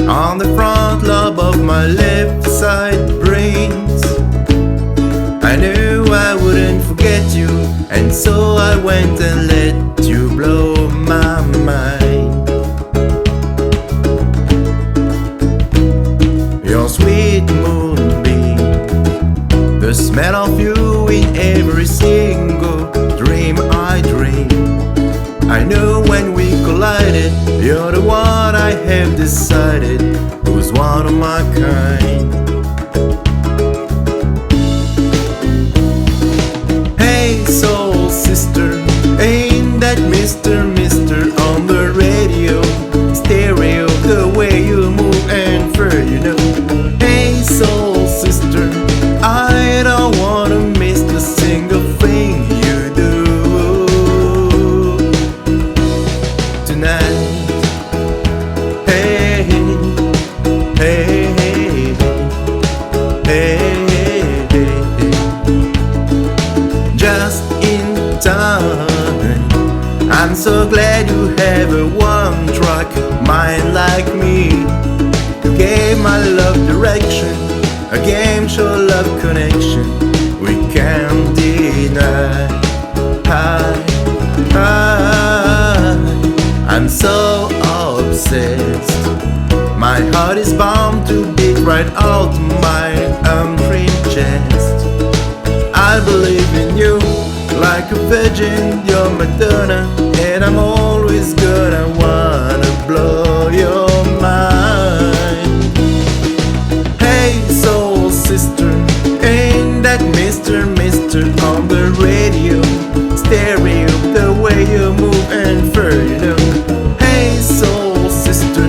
on the front lobe of my left side brains. I knew I wouldn't forget you, and so I went and let you blow my mind. Your sweet moonbeam, the smell of you in every single dream I dream. I know when we collided, you're the one I have decided who's one of my kind. Hey soul sister, ain't that Mr. on the radio, stereo, the way you move and fur, you know. Hey soul sister, I don't wanna miss a single thing you do tonight. Hey, hey, hey, hey, hey, just in time. I'm so glad you have a one-track mind like me. You gave my love direction, a game show love connection we can't deny. I'm so obsessed. My heart is bound to beat right out my untrimmed chest. I believe in you like a virgin, you're Madonna, and I'm always gonna wanna blow your mind. Hey soul sister, ain't that Mr. on the radio, stereo, the way you move and fur, you know. Hey soul sister,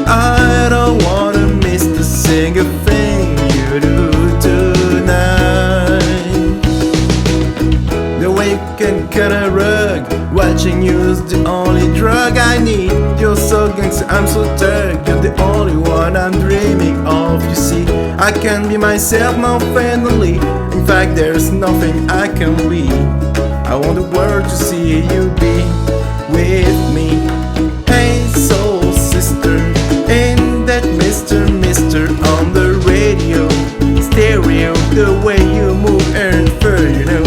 I don't wanna miss the single thing you do tonight. The way you can cut a rug, watching you's the only drug I need. You're so gangster, I'm so thug, you're the only one I'm dreaming of. You see, I can be myself now finally. In fact, there's nothing I can be. I want the world to see you be with me. Hey soul sister, ain't that Mr. on the radio, stereo, the way you move and fur, you know.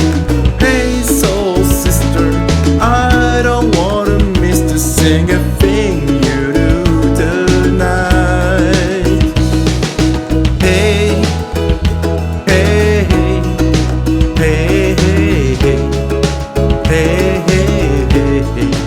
Hey soul sister, I don't wanna miss the single thing you do tonight. Hey, hey, hey, hey, hey, hey, hey, hey, hey.